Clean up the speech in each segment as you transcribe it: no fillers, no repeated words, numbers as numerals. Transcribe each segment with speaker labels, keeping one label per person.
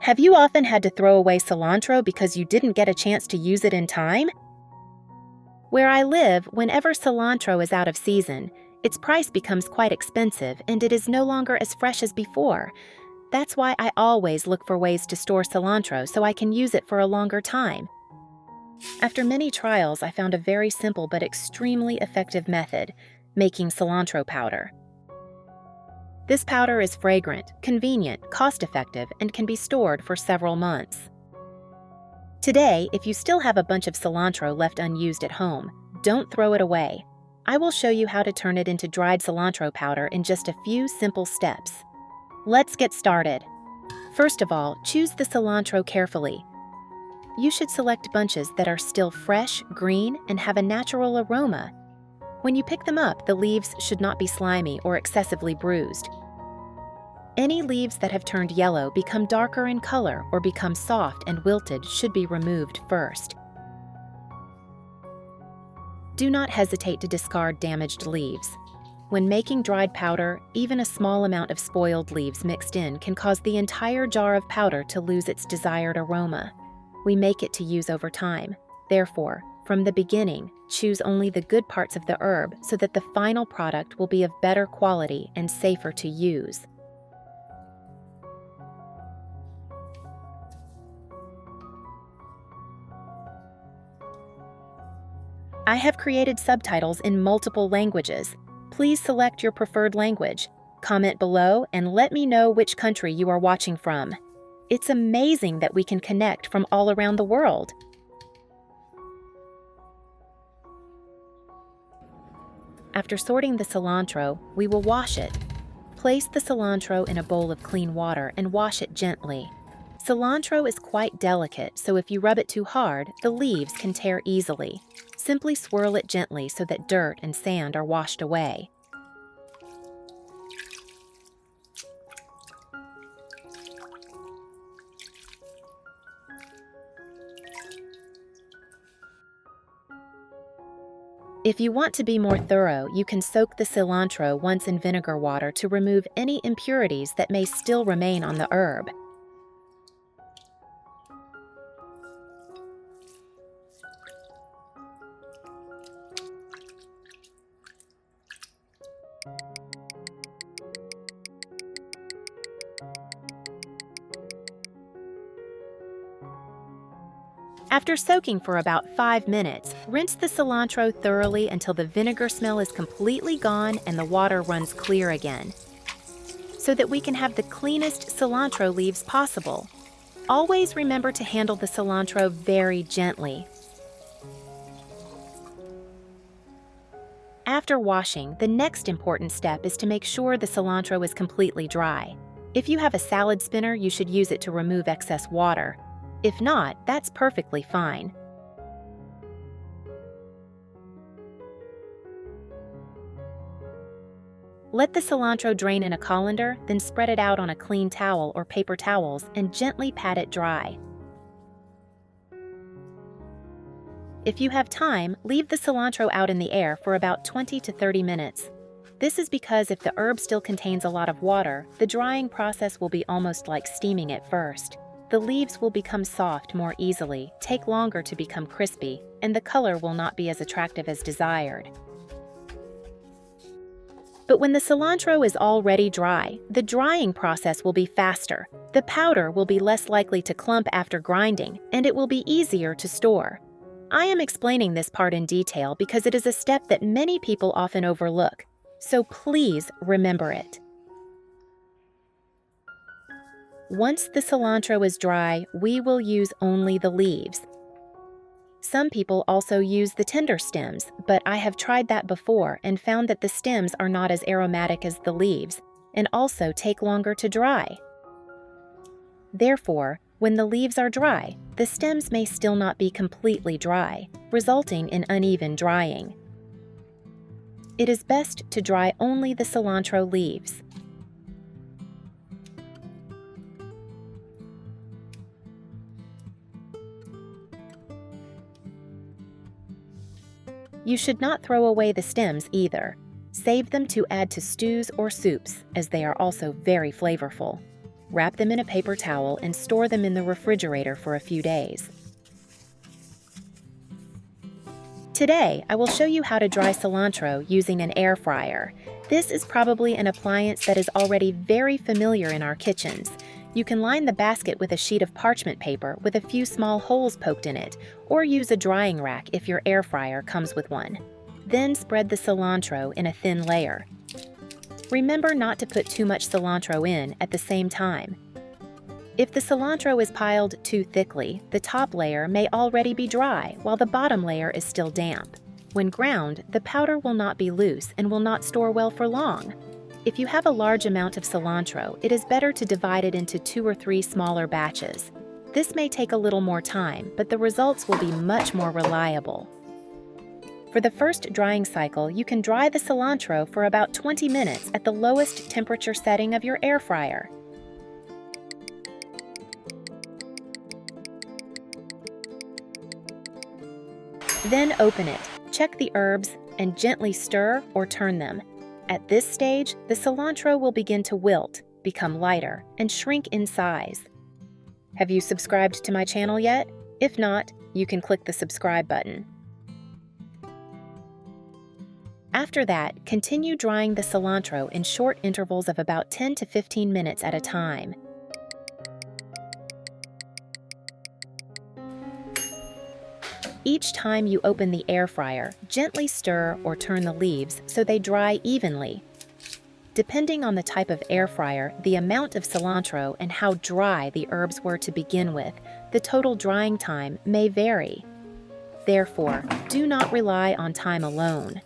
Speaker 1: Have you often had to throw away cilantro because you didn't get a chance to use it in time? Where I live, whenever cilantro is out of season, its price becomes quite expensive and it is no longer as fresh as before. That's why I always look for ways to store cilantro so I can use it for a longer time. After many trials, I found a very simple but extremely effective method: making cilantro powder. This powder is fragrant, convenient, cost-effective, and can be stored for several months. Today, if you still have a bunch of cilantro left unused at home, don't throw it away. I will show you how to turn it into dried cilantro powder in just a few simple steps. Let's get started. First of all, choose the cilantro carefully. You should select bunches that are still fresh, green, and have a natural aroma. When you pick them up, the leaves should not be slimy or excessively bruised. Any leaves that have turned yellow, become darker in color, or become soft and wilted should be removed first. Do not hesitate to discard damaged leaves. When making dried powder, even a small amount of spoiled leaves mixed in can cause the entire jar of powder to lose its desired aroma. We make it to use over time. Therefore, from the beginning, choose only the good parts of the herb so that the final product will be of better quality and safer to use. I have created subtitles in multiple languages. Please select your preferred language. Comment below and let me know which country you are watching from. It's amazing that we can connect from all around the world. After sorting the cilantro, we will wash it. Place the cilantro in a bowl of clean water and wash it gently. Cilantro is quite delicate, so if you rub it too hard, the leaves can tear easily. Simply swirl it gently so that dirt and sand are washed away. If you want to be more thorough, you can soak the cilantro once in vinegar water to remove any impurities that may still remain on the herb. After soaking for about 5 minutes, rinse the cilantro thoroughly until the vinegar smell is completely gone and the water runs clear again, so that we can have the cleanest cilantro leaves possible. Always remember to handle the cilantro very gently. After washing, the next important step is to make sure the cilantro is completely dry. If you have a salad spinner, you should use it to remove excess water. If not, that's perfectly fine. Let the cilantro drain in a colander, then spread it out on a clean towel or paper towels and gently pat it dry. If you have time, leave the cilantro out in the air for about 20 to 30 minutes. This is because if the herb still contains a lot of water, the drying process will be almost like steaming it first. The leaves will become soft more easily, take longer to become crispy, and the color will not be as attractive as desired. But when the cilantro is already dry, the drying process will be faster. The powder will be less likely to clump after grinding, and it will be easier to store. I am explaining this part in detail because it is a step that many people often overlook, so please remember it. Once the cilantro is dry, we will use only the leaves. Some people also use the tender stems, but I have tried that before and found that the stems are not as aromatic as the leaves and also take longer to dry. Therefore, when the leaves are dry, the stems may still not be completely dry, resulting in uneven drying. It is best to dry only the cilantro leaves. You should not throw away the stems either. Save them to add to stews or soups, as they are also very flavorful. wrap them in a paper towel, and store them in the refrigerator for a few days. Today, I will show you how to dry cilantro using an air fryer. This is probably an appliance that is already very familiar in our kitchens. You can line the basket with a sheet of parchment paper with a few small holes poked in it, or use a drying rack if your air fryer comes with one. Then spread the cilantro in a thin layer. Remember not to put too much cilantro in at the same time. If the cilantro is piled too thickly, the top layer may already be dry while the bottom layer is still damp. When ground, the powder will not be loose and will not store well for long. If you have a large amount of cilantro, it is better to divide it into 2 or 3 smaller batches. This may take a little more time, but the results will be much more reliable. For the first drying cycle, you can dry the cilantro for about 20 minutes at the lowest temperature setting of your air fryer. Then open it, check the herbs, and gently stir or turn them. At this stage, the cilantro will begin to wilt, become lighter, and shrink in size. Have you subscribed to my channel yet? If not, you can click the subscribe button. After that, continue drying the cilantro in short intervals of about 10 to 15 minutes at a time. Each time you open the air fryer, gently stir or turn the leaves so they dry evenly. Depending on the type of air fryer, the amount of cilantro, and how dry the herbs were to begin with, the total drying time may vary. Therefore, do not rely on time alone.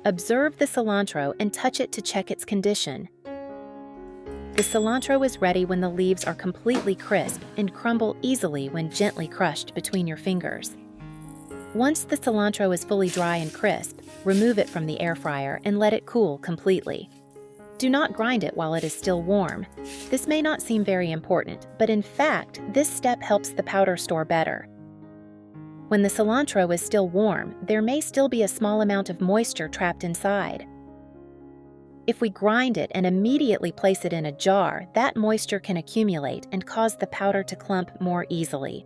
Speaker 1: Observe the cilantro and touch it to check its condition. The cilantro is ready when the leaves are completely crisp and crumble easily when gently crushed between your fingers. Once the cilantro is fully dry and crisp, remove it from the air fryer and let it cool completely. Do not grind it while it is still warm. This may not seem very important, but in fact, this step helps the powder store better. When the cilantro is still warm, there may still be a small amount of moisture trapped inside. If we grind it and immediately place it in a jar, that moisture can accumulate and cause the powder to clump more easily.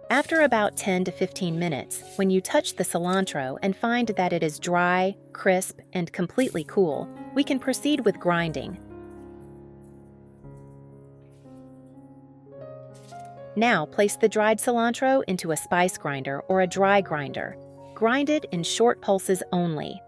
Speaker 1: After about 10 to 15 minutes, when you touch the cilantro and find that it is dry, crisp, and completely cool, we can proceed with grinding. Now place the dried cilantro into a spice grinder or a dry grinder. Grind it in short pulses only.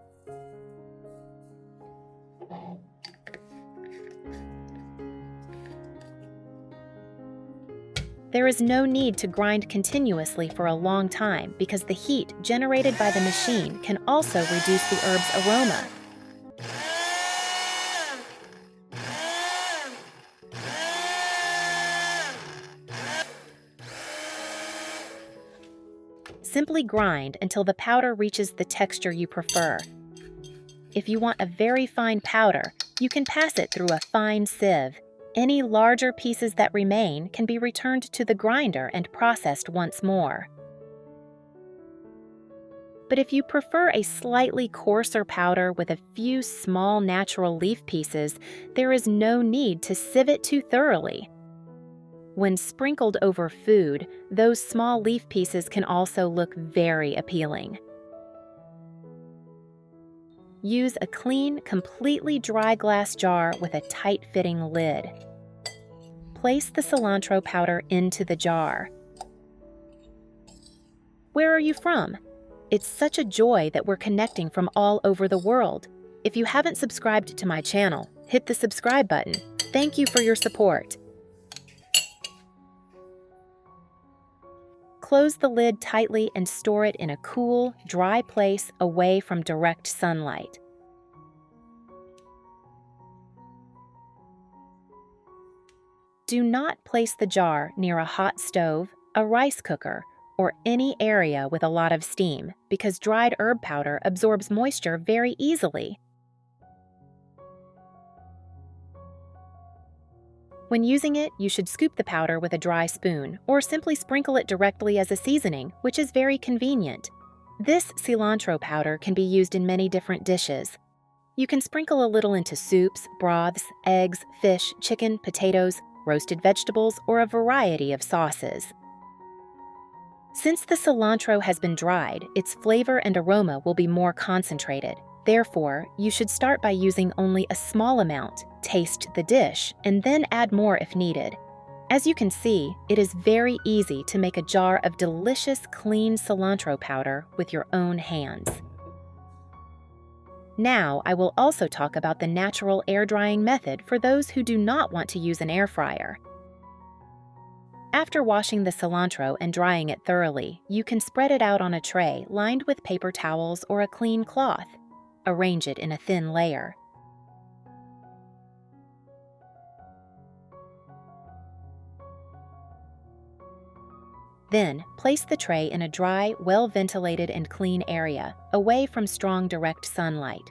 Speaker 1: There is no need to grind continuously for a long time because the heat generated by the machine can also reduce the herb's aroma. Simply grind until the powder reaches the texture you prefer. If you want a very fine powder, you can pass it through a fine sieve. Any larger pieces that remain can be returned to the grinder and processed once more. But if you prefer a slightly coarser powder with a few small natural leaf pieces, there is no need to sieve it too thoroughly. When sprinkled over food, those small leaf pieces can also look very appealing. Use a clean, completely dry glass jar with a tight-fitting lid. Place the cilantro powder into the jar. Where are you from? It's such a joy that we're connecting from all over the world. If you haven't subscribed to my channel, hit the subscribe button. Thank you for your support. Close the lid tightly and store it in a cool, dry place away from direct sunlight. Do not place the jar near a hot stove, a rice cooker, or any area with a lot of steam because dried herb powder absorbs moisture very easily. When using it, you should scoop the powder with a dry spoon or simply sprinkle it directly as a seasoning, which is very convenient. This cilantro powder can be used in many different dishes. You can sprinkle a little into soups, broths, eggs, fish, chicken, potatoes, roasted vegetables, or a variety of sauces. Since the cilantro has been dried, its flavor and aroma will be more concentrated. Therefore, you should start by using only a small amount, taste the dish, and then add more if needed. As you can see, it is very easy to make a jar of delicious, clean cilantro powder with your own hands. Now, I will also talk about the natural air drying method for those who do not want to use an air fryer. After washing the cilantro and drying it thoroughly, you can spread it out on a tray lined with paper towels or a clean cloth. Arrange it in a thin layer. Then, place the tray in a dry, well-ventilated and clean area, away from strong direct sunlight.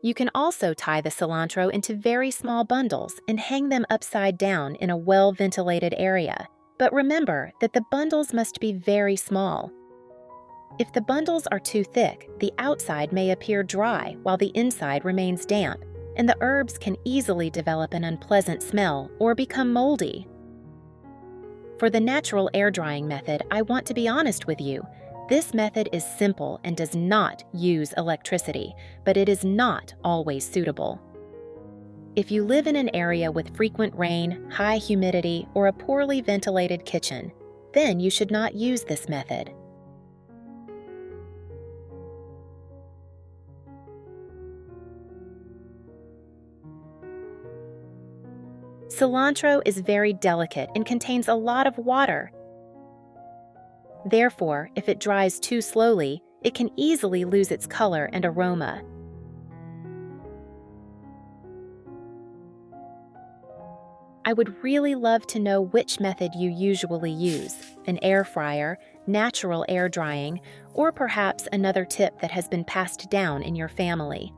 Speaker 1: You can also tie the cilantro into very small bundles and hang them upside down in a well-ventilated area. But remember that the bundles must be very small. If the bundles are too thick, the outside may appear dry while the inside remains damp, and the herbs can easily develop an unpleasant smell or become moldy. For the natural air drying method, I want to be honest with you. This method is simple and does not use electricity, but it is not always suitable. If you live in an area with frequent rain, high humidity, or a poorly ventilated kitchen, then you should not use this method. Cilantro is very delicate and contains a lot of water. Therefore, if it dries too slowly, it can easily lose its color and aroma. I would really love to know which method you usually use: an air fryer, natural air drying, or perhaps another tip that has been passed down in your family.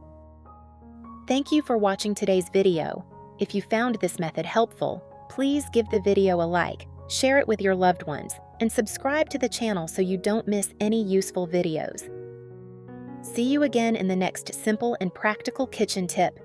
Speaker 1: Thank you for watching today's video. If you found this method helpful, please give the video a like, share it with your loved ones, and subscribe to the channel so you don't miss any useful videos. See you again in the next simple and practical kitchen tip.